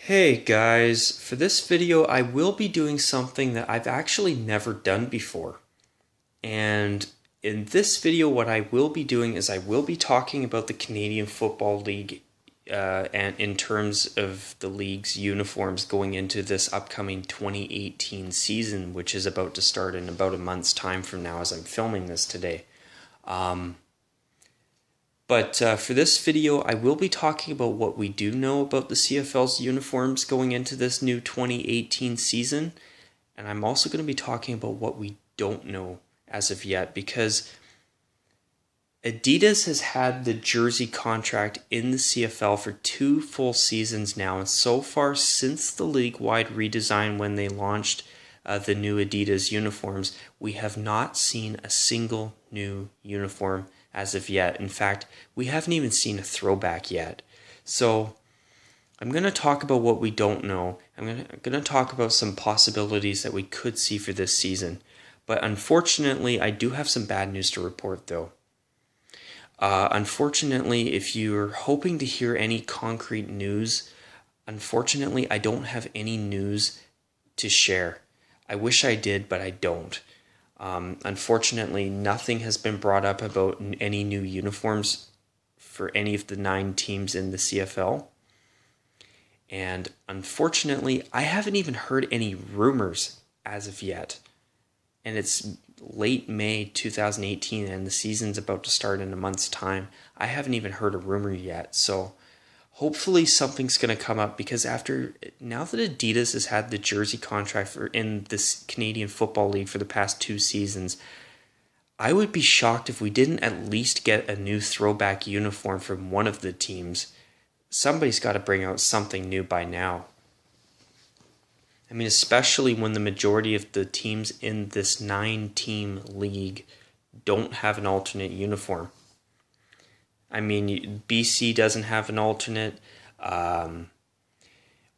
Hey guys, for this video I will be doing something that I've actually never done before. And in this video what I will be doing is I will be talking about the Canadian Football League and in terms of the league's uniforms going into this upcoming 2018 season, which is about to start in about a month's time from now as I'm filming this today. But for this video, I will be talking about what we do know about the CFL's uniforms going into this new 2018 season. And I'm also going to be talking about what we don't know as of yet, because Adidas has had the jersey contract in the CFL for 2 full seasons now. And so far, since the league-wide redesign when they launched the new Adidas uniforms, we have not seen a single new uniform as of yet. In fact, we haven't even seen a throwback yet. So I'm going to talk about what we don't know. I'm going to talk about some possibilities that we could see for this season. But unfortunately, I do have some bad news to report though. Unfortunately, if you're hoping to hear any concrete news, unfortunately, I don't have any news to share. I wish I did, but I don't. Unfortunately, nothing has been brought up about any new uniforms for any of the 9 teams in the CFL. And unfortunately, I haven't even heard any rumors as of yet. And it's late May 2018 and the season's about to start in a month's time. I haven't even heard a rumor yet. So hopefully something's going to come up, because now that Adidas has had the jersey contract in this Canadian Football League for the past 2 seasons, I would be shocked if we didn't at least get a new throwback uniform from one of the teams. Somebody's got to bring out something new by now. I mean, especially when the majority of the teams in this 9-team league don't have an alternate uniform. I mean, BC doesn't have an alternate.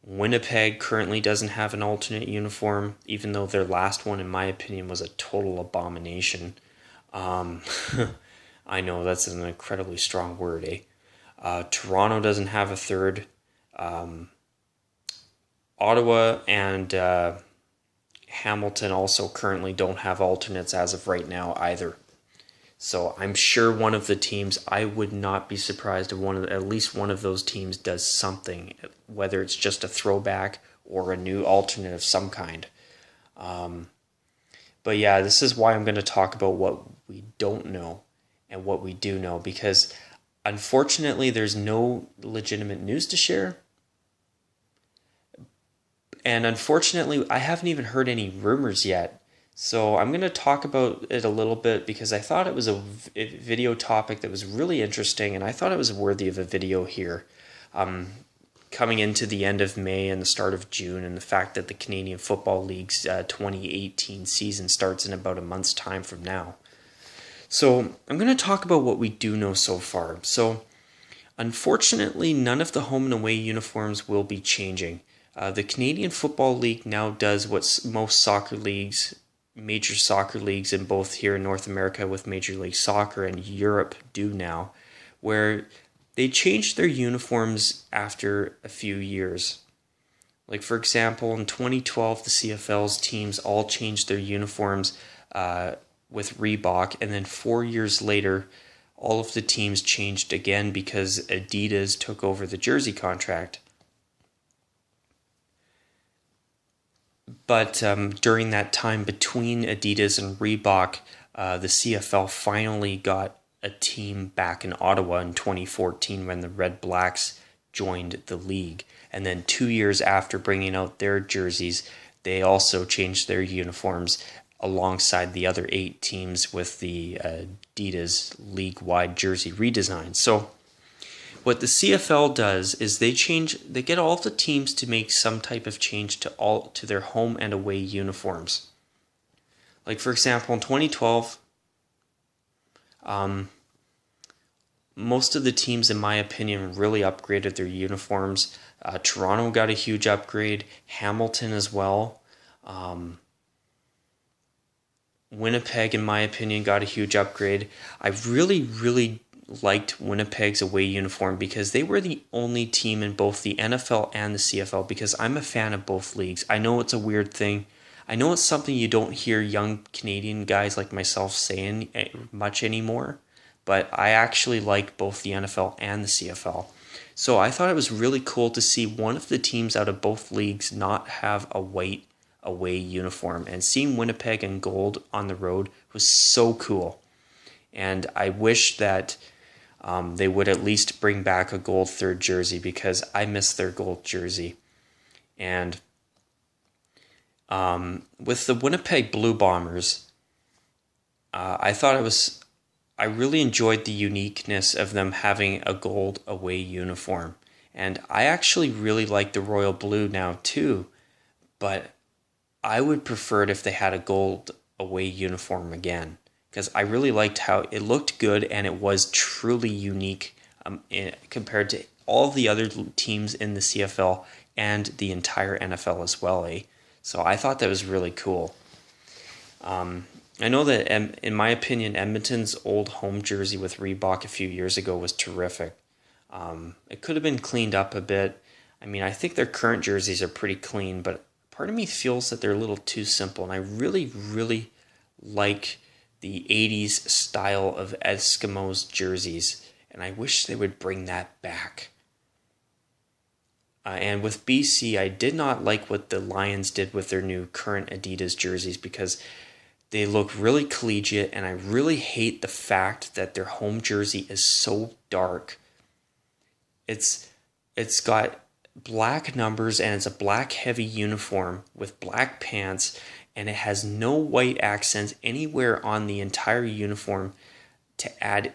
Winnipeg currently doesn't have an alternate uniform, even though their last one, in my opinion, was a total abomination. I know that's an incredibly strong word, eh? Toronto doesn't have a third. Ottawa and Hamilton also currently don't have alternates as of right now either. So I'm sure one of the teams, I would not be surprised if at least one of those teams does something, whether it's just a throwback or a new alternate of some kind. But yeah, this is why I'm going to talk about what we don't know and what we do know, because unfortunately there's no legitimate news to share. And unfortunately, I haven't even heard any rumors yet. So I'm going to talk about it a little bit because I thought it was a video topic that was really interesting, and I thought it was worthy of a video here. Coming into the end of May and the start of June, and the fact that the Canadian Football League's 2018 season starts in about a month's time from now. So I'm going to talk about what we do know so far. So unfortunately, none of the home and away uniforms will be changing. The Canadian Football League now does what most major soccer leagues in both here in North America with Major League Soccer and Europe do now, where they change their uniforms after a few years. Like, for example, in 2012, the CFL's teams all changed their uniforms with Reebok, and then 4 years later, all of the teams changed again because Adidas took over the jersey contract. But during that time between Adidas and Reebok, the CFL finally got a team back in Ottawa in 2014 when the Redblacks joined the league. And then 2 years after bringing out their jerseys, they also changed their uniforms alongside the other 8 teams with the Adidas league-wide jersey redesign. So what the CFL does is they get all the teams to make some type of change to their home and away uniforms. Like, for example, in 2012, most of the teams, in my opinion, really upgraded their uniforms. Toronto got a huge upgrade, Hamilton as well. Winnipeg, in my opinion, got a huge upgrade. I really liked Winnipeg's away uniform because they were the only team in both the NFL and the CFL, because I'm a fan of both leagues. I know it's a weird thing. I know it's something you don't hear young Canadian guys like myself saying much anymore, but I actually like both the NFL and the CFL. So I thought it was really cool to see one of the teams out of both leagues not have a white away uniform, and seeing Winnipeg in gold on the road was so cool. And I wish that they would at least bring back a gold third jersey, because I miss their gold jersey. And with the Winnipeg Blue Bombers, I really enjoyed the uniqueness of them having a gold away uniform. And I actually really like the royal blue now too, but I would prefer it if they had a gold away uniform again, because I really liked how it looked good and it was truly unique compared to all the other teams in the CFL and the entire NFL as well. So I thought that was really cool. I know that, in my opinion, Edmonton's old home jersey with Reebok a few years ago was terrific. It could have been cleaned up a bit. I mean, I think their current jerseys are pretty clean, but part of me feels that they're a little too simple, and I really, really like the 80s style of Eskimos jerseys, and I wish they would bring that back. And with BC, I did not like what the Lions did with their new current Adidas jerseys, because they look really collegiate, and I really hate the fact that their home jersey is so dark. It's got black numbers, and it's a black heavy uniform with black pants, and it has no white accents anywhere on the entire uniform to add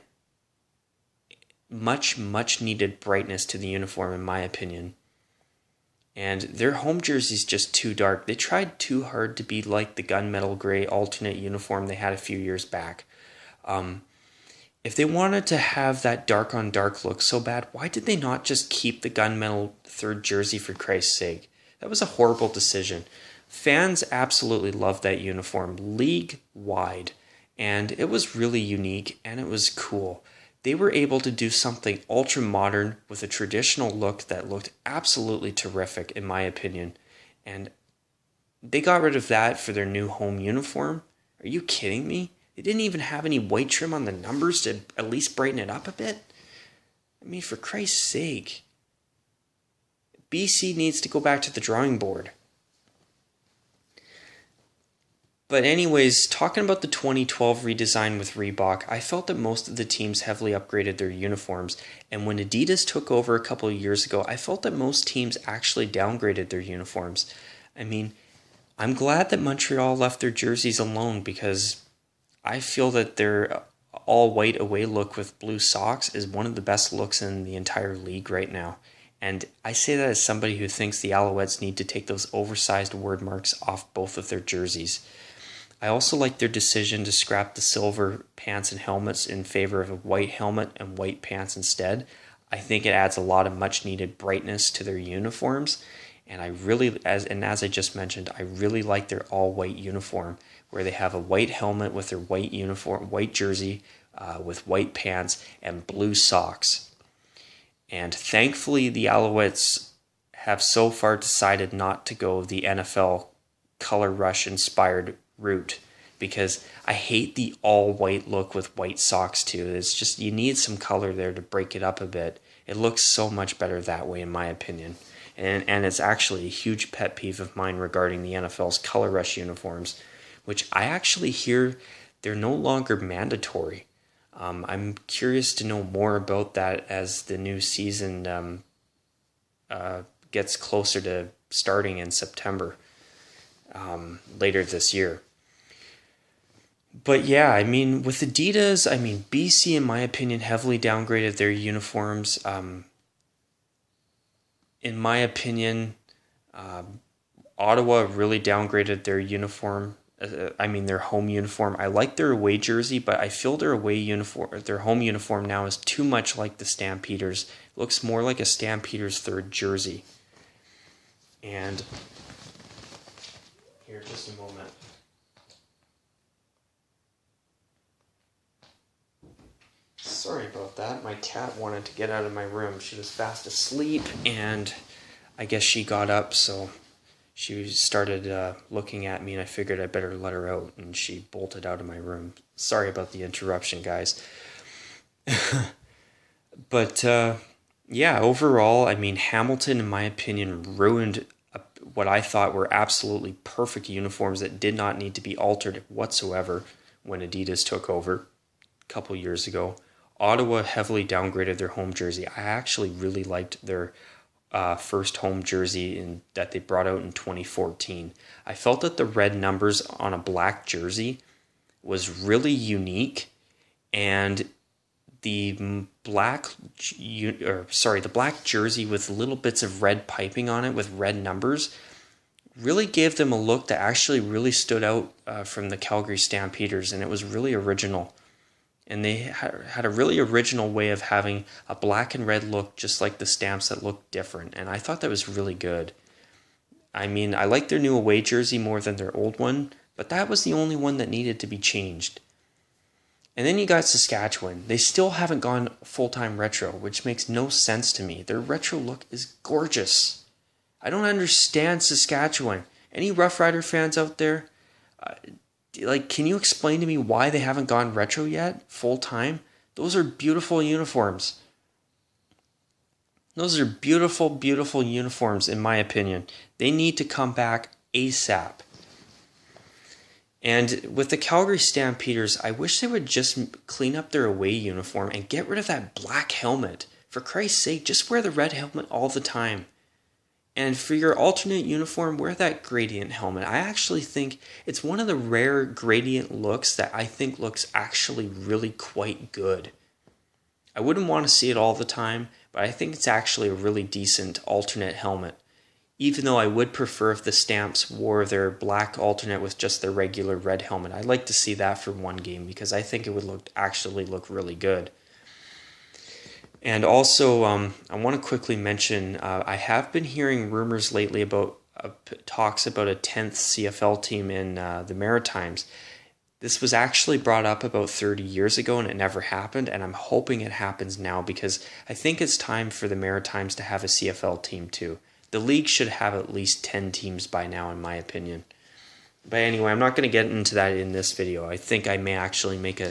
much needed brightness to the uniform, in my opinion. And their home jersey is just too dark. They tried too hard to be like the gunmetal gray alternate uniform they had a few years back. If they wanted to have that dark on dark look so bad, why did they not just keep the gunmetal third jersey, for Christ's sake? That was a horrible decision. Fans absolutely loved that uniform league-wide, and it was really unique and it was cool. They were able to do something ultra-modern with a traditional look that looked absolutely terrific, in my opinion. And they got rid of that for their new home uniform? Are you kidding me? They didn't even have any white trim on the numbers to at least brighten it up a bit? I mean, for Christ's sake. BC needs to go back to the drawing board. But anyways, talking about the 2012 redesign with Reebok, I felt that most of the teams heavily upgraded their uniforms, and when Adidas took over a couple of years ago, I felt that most teams actually downgraded their uniforms. I mean, I'm glad that Montreal left their jerseys alone, because I feel that their all-white away look with blue socks is one of the best looks in the entire league right now. And I say that as somebody who thinks the Alouettes need to take those oversized word marks off both of their jerseys. I also like their decision to scrap the silver pants and helmets in favor of a white helmet and white pants instead. I think it adds a lot of much needed brightness to their uniforms, and as I just mentioned, I really like their all white uniform, where they have a white helmet with their white uniform, white jersey with white pants and blue socks. And thankfully, the Alouettes have so far decided not to go the NFL color rush inspired route, because I hate the all white look with white socks too. It's just, you need some color there to break it up a bit. It looks so much better that way, in my opinion. And it's actually a huge pet peeve of mine regarding the NFL's color rush uniforms, which I actually hear they're no longer mandatory. I'm curious to know more about that as the new season gets closer to starting in September later this year. But yeah, I mean, with Adidas, BC, in my opinion, heavily downgraded their uniforms. In my opinion, Ottawa really downgraded their uniform. Their home uniform. I like their away jersey, but I feel their home uniform now is too much like the Stampeders. It looks more like a Stampeders third jersey. And here, just a moment. Sorry about that. My cat wanted to get out of my room. She was fast asleep, and I guess she got up, so she started looking at me, and I figured I better let her out, and she bolted out of my room. Sorry about the interruption, guys. But yeah, overall, I mean, Hamilton, in my opinion, ruined what I thought were absolutely perfect uniforms that did not need to be altered whatsoever when Adidas took over a couple years ago. Ottawa heavily downgraded their home jersey. I actually really liked their first home jersey that they brought out in 2014. I felt that the red numbers on a black jersey was really unique, and the black jersey with little bits of red piping on it with red numbers really gave them a look that actually really stood out from the Calgary Stampeders, and it was really original. And they had a really original way of having a black and red look, just like the Stamps, that looked different. And I thought that was really good. I mean, I like their new away jersey more than their old one, but that was the only one that needed to be changed. And then you got Saskatchewan. They still haven't gone full-time retro, which makes no sense to me. Their retro look is gorgeous. I don't understand Saskatchewan. Any Rough Rider fans out there? Can you explain to me why they haven't gone retro yet, full-time? Those are beautiful uniforms. Those are beautiful, beautiful uniforms, in my opinion. They need to come back ASAP. And with the Calgary Stampeders, I wish they would just clean up their away uniform and get rid of that black helmet. For Christ's sake, just wear the red helmet all the time. And for your alternate uniform, wear that gradient helmet. I actually think it's one of the rare gradient looks that I think looks actually really quite good. I wouldn't want to see it all the time, but I think it's actually a really decent alternate helmet. Even though I would prefer if the Stamps wore their black alternate with just their regular red helmet. I'd like to see that for one game because I think it would actually look really good. And also, I want to quickly mention, I have been hearing rumors lately about talks about a 10th CFL team in the Maritimes. This was actually brought up about 30 years ago and it never happened, and I'm hoping it happens now because I think it's time for the Maritimes to have a CFL team too. The league should have at least 10 teams by now, in my opinion. But anyway, I'm not going to get into that in this video. I think I may actually make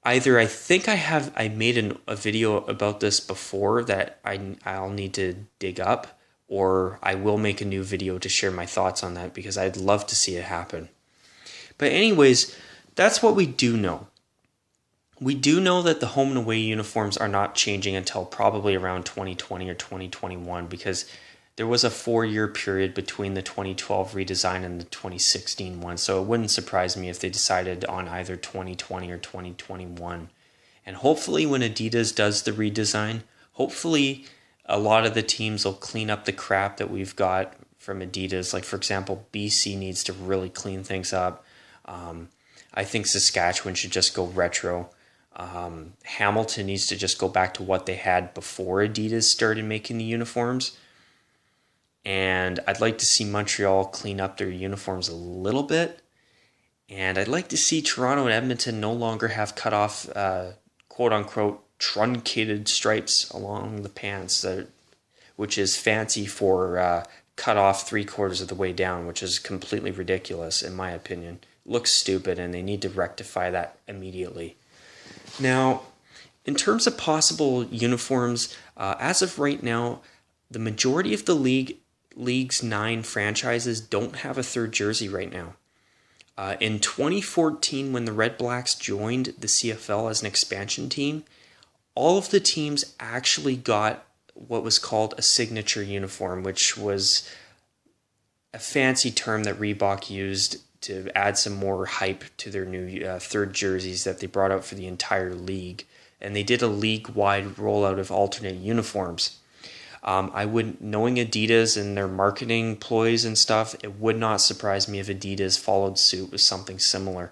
I made a video about this before that I'll need to dig up, or I will make a new video to share my thoughts on that because I'd love to see it happen. But anyways, that's what we do know. We do know that the home and away uniforms are not changing until probably around 2020 or 2021 because there was a 4-year period between the 2012 redesign and the 2016 one. So it wouldn't surprise me if they decided on either 2020 or 2021. And hopefully when Adidas does the redesign, hopefully a lot of the teams will clean up the crap that we've got from Adidas. Like, for example, BC needs to really clean things up. I think Saskatchewan should just go retro. Hamilton needs to just go back to what they had before Adidas started making the uniforms. And I'd like to see Montreal clean up their uniforms a little bit. And I'd like to see Toronto and Edmonton no longer have cut off, quote-unquote, truncated stripes along the pants, which is fancy for cut off 3/4 of the way down, which is completely ridiculous in my opinion. Looks stupid, and they need to rectify that immediately. Now, in terms of possible uniforms, as of right now, the majority of the league's 9 franchises don't have a third jersey right now. In 2014, when the Redblacks joined the CFL as an expansion team, all of the teams actually got what was called a signature uniform, which was a fancy term that Reebok used to add some more hype to their new third jerseys that they brought out for the entire league. And they did a league-wide rollout of alternate uniforms. Knowing Adidas and their marketing ploys and stuff, it would not surprise me if Adidas followed suit with something similar.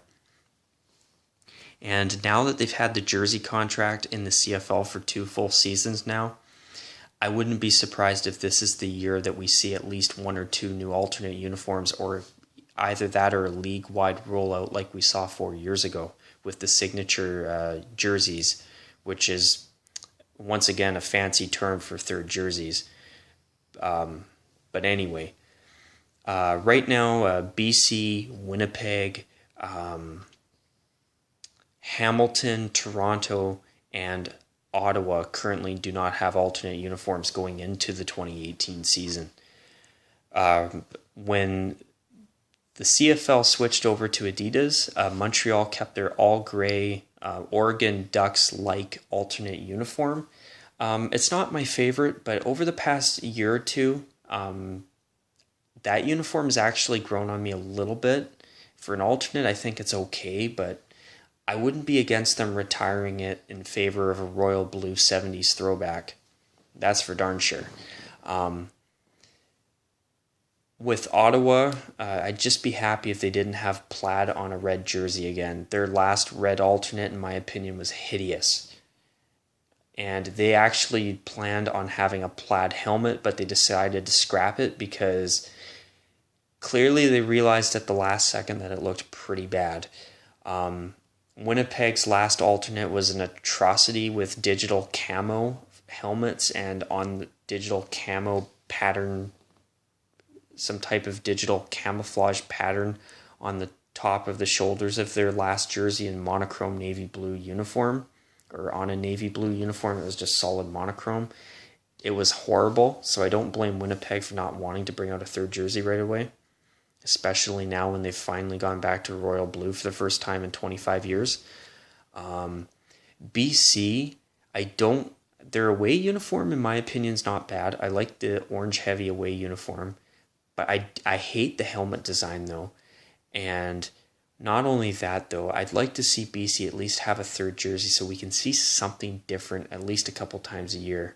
And now that they've had the jersey contract in the CFL for 2 full seasons now, I wouldn't be surprised if this is the year that we see at least 1 or 2 new alternate uniforms, or either that or a league-wide rollout like we saw 4 years ago with the signature jerseys, which is once again a fancy term for third jerseys. But anyway, right now, BC, Winnipeg, Hamilton, Toronto, and Ottawa currently do not have alternate uniforms going into the 2018 season. When the CFL switched over to Adidas, Montreal kept their all-gray Oregon Ducks-like alternate uniform. It's not my favorite, but over the past year or two, that uniform has actually grown on me a little bit. For an alternate, I think it's okay, but I wouldn't be against them retiring it in favor of a royal blue 70s throwback. That's for darn sure. With Ottawa, I'd just be happy if they didn't have plaid on a red jersey again. Their last red alternate, in my opinion, was hideous. And they actually planned on having a plaid helmet, but they decided to scrap it because clearly they realized at the last second that it looked pretty bad. Winnipeg's last alternate was an atrocity with digital camo helmets, and on the digital camo pattern, some type of digital camouflage pattern on the top of the shoulders of their last jersey in monochrome navy blue uniform, or on a navy blue uniform. It was just solid monochrome. It was horrible, so I don't blame Winnipeg for not wanting to bring out a third jersey right away, especially now when they've finally gone back to royal blue for the first time in 25 years. BC, their away uniform, in my opinion, is not bad. I like the orange heavy away uniform, but I hate the helmet design though. And not only that though, I'd like to see BC at least have a third jersey so we can see something different at least a couple times a year.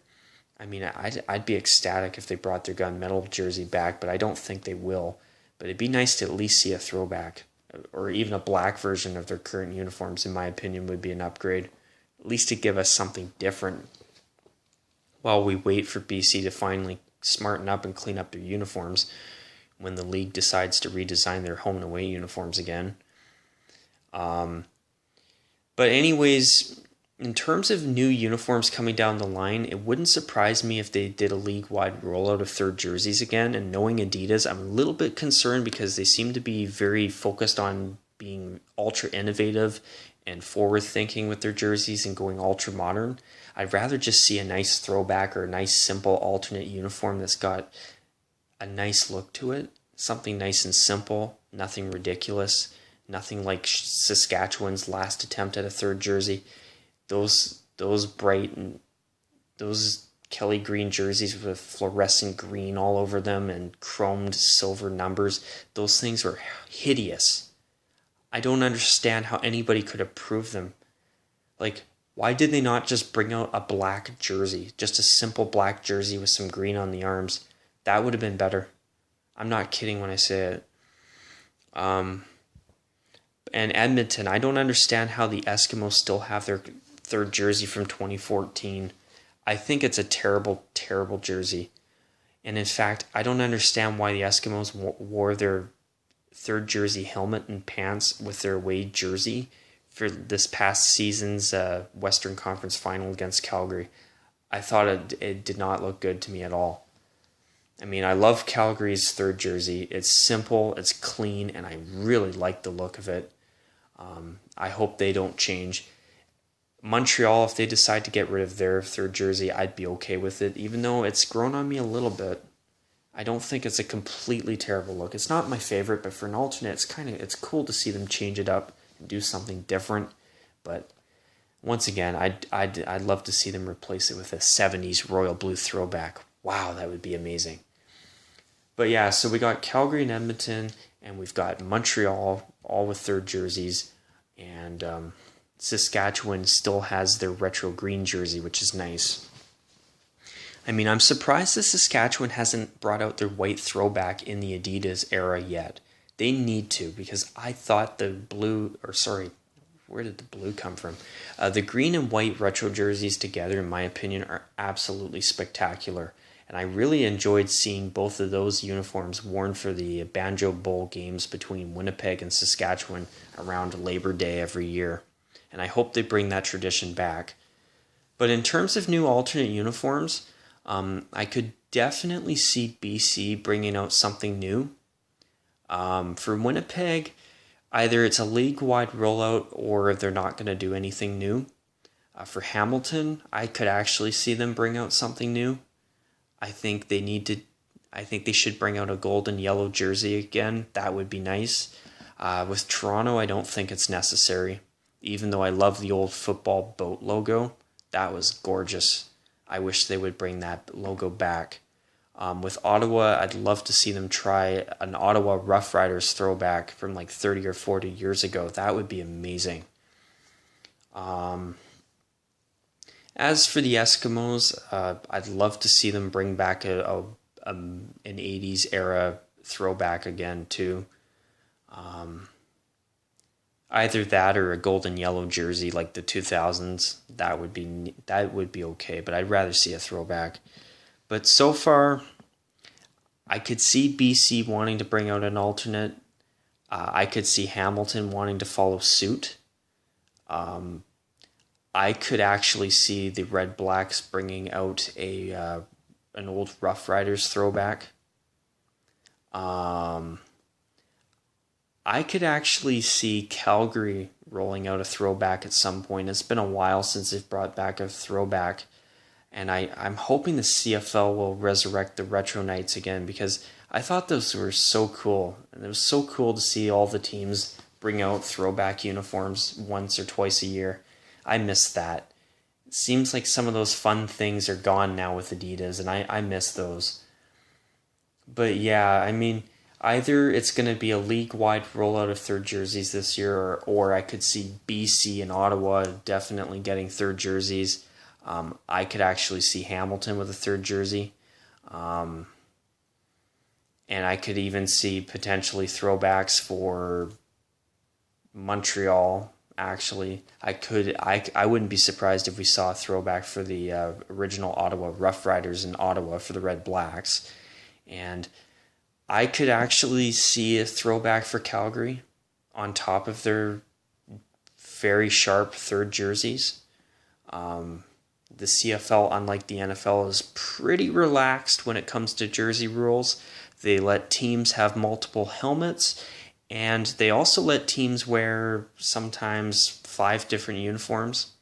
I mean, I'd be ecstatic if they brought their gunmetal jersey back, but I don't think they will. But it'd be nice to at least see a throwback, or even a black version of their current uniforms, in my opinion, would be an upgrade. At least to give us something different while we wait for BC to finally smarten up and clean up their uniforms when the league decides to redesign their home and away uniforms again. But anyways, in terms of new uniforms coming down the line, it wouldn't surprise me if they did a league-wide rollout of third jerseys again. And knowing Adidas, I'm a little bit concerned because they seem to be very focused on being ultra innovative and forward-thinking with their jerseys and going ultra modern. I'd rather just see a nice throwback or a nice simple alternate uniform that's got a nice look to it. Something nice and simple, nothing ridiculous, nothing like Saskatchewan's last attempt at a third jersey. Those bright and those Kelly green jerseys with fluorescent green all over them and chromed silver numbers, those things were hideous. I don't understand how anybody could approve them. Like, why did they not just bring out a black jersey? Just a simple black jersey with some green on the arms. That would have been better. I'm not kidding when I say it. And Edmonton, I don't understand how the Eskimos still have their third jersey from 2014. I think it's a terrible, terrible jersey. And in fact, I don't understand why the Eskimos wore their third jersey helmet and pants with their away jersey for this past season's Western Conference final against Calgary. I thought it did not look good to me at all. I mean, I love Calgary's third jersey. It's simple, it's clean, and I really like the look of it. I hope they don't change. Montreal, if they decide to get rid of their third jersey, I'd be okay with it, even though it's grown on me a little bit. I don't think it's a completely terrible look. It's not my favorite, but for an alternate, it's cool to see them change it up and do something different. But once again, I'd love to see them replace it with a 70s royal blue throwback. Wow, that would be amazing. But yeah, so we got Calgary and Edmonton, and we've got Montreal, all with third jerseys, and Saskatchewan still has their retro green jersey, which is nice. I mean, I'm surprised that Saskatchewan hasn't brought out their white throwback in the Adidas era yet. They need to, because I thought where did the blue come from? The green and white retro jerseys together, in my opinion, are absolutely spectacular. And I really enjoyed seeing both of those uniforms worn for the Banjo Bowl games between Winnipeg and Saskatchewan around Labor Day every year. and I hope they bring that tradition back. But in terms of new alternate uniforms, I could definitely see BC bringing out something new. For Winnipeg, either it's a league-wide rollout or they're not going to do anything new. For Hamilton, I could actually see them bring out something new. I think they should bring out a gold and yellow jersey again. That would be nice. With Toronto, I don't think it's necessary. Even though I love the old football boat logo, that was gorgeous. I wish they would bring that logo back. With Ottawa, I'd love to see them try an Ottawa Rough Riders throwback from like 30 or 40 years ago. That would be amazing. As for the Eskimos, I'd love to see them bring back an 80s era throwback again too. Either that or a golden yellow jersey like the 2000s. That would be okay, but I'd rather see a throwback. But so far, I could see BC wanting to bring out an alternate. I could see Hamilton wanting to follow suit. I could actually see the Redblacks bringing out an old Rough Riders throwback. I could actually see Calgary rolling out a throwback at some point. It's been a while since they've brought back a throwback. And I'm hoping the CFL will resurrect the Retro Nights again, because I thought those were so cool. And it was so cool to see all the teams bring out throwback uniforms once or twice a year. I miss that. It seems like some of those fun things are gone now with Adidas, and I miss those. But yeah, I mean, either it's going to be a league-wide rollout of third jerseys this year, or I could see BC and Ottawa definitely getting third jerseys. I could actually see Hamilton with a third jersey. And I could even see potentially throwbacks for Montreal. Actually, I wouldn't be surprised if we saw a throwback for the original Ottawa Rough Riders in Ottawa for the Redblacks. And I could actually see a throwback for Calgary on top of their very sharp third jerseys. The CFL, unlike the NFL, is pretty relaxed when it comes to jersey rules. They let teams have multiple helmets, and they also let teams wear sometimes 5 different uniforms.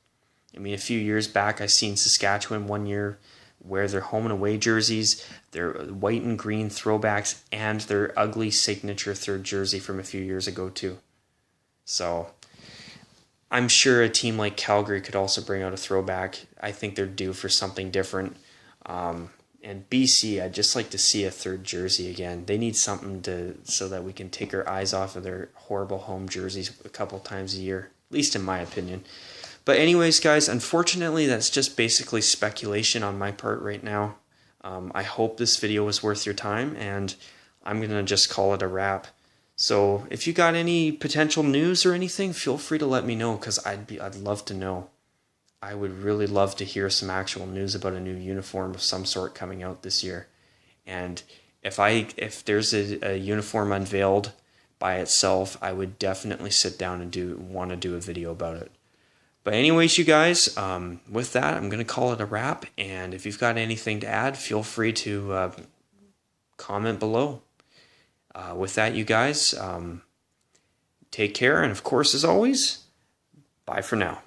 I mean, a few years back, I seen Saskatchewan one year wear their home and away jerseys, their white and green throwbacks, and their ugly signature third jersey from a few years ago too. So I'm sure a team like Calgary could also bring out a throwback. I think they're due for something different. And BC, I'd just like to see a third jersey again. They need something so that we can take our eyes off of their horrible home jerseys a couple times a year, at least in my opinion. But anyways, guys, unfortunately, that's just basically speculation on my part right now. I hope this video was worth your time, and I'm going to just call it a wrap. So if you got any potential news or anything, feel free to let me know, because I'd love to know. I would really love to hear some actual news about a new uniform of some sort coming out this year. And if there's a uniform unveiled by itself, I would definitely sit down and want to do a video about it. But anyways, you guys, with that, I'm going to call it a wrap. And if you've got anything to add, feel free to comment below. With that, you guys, take care. And of course, as always, bye for now.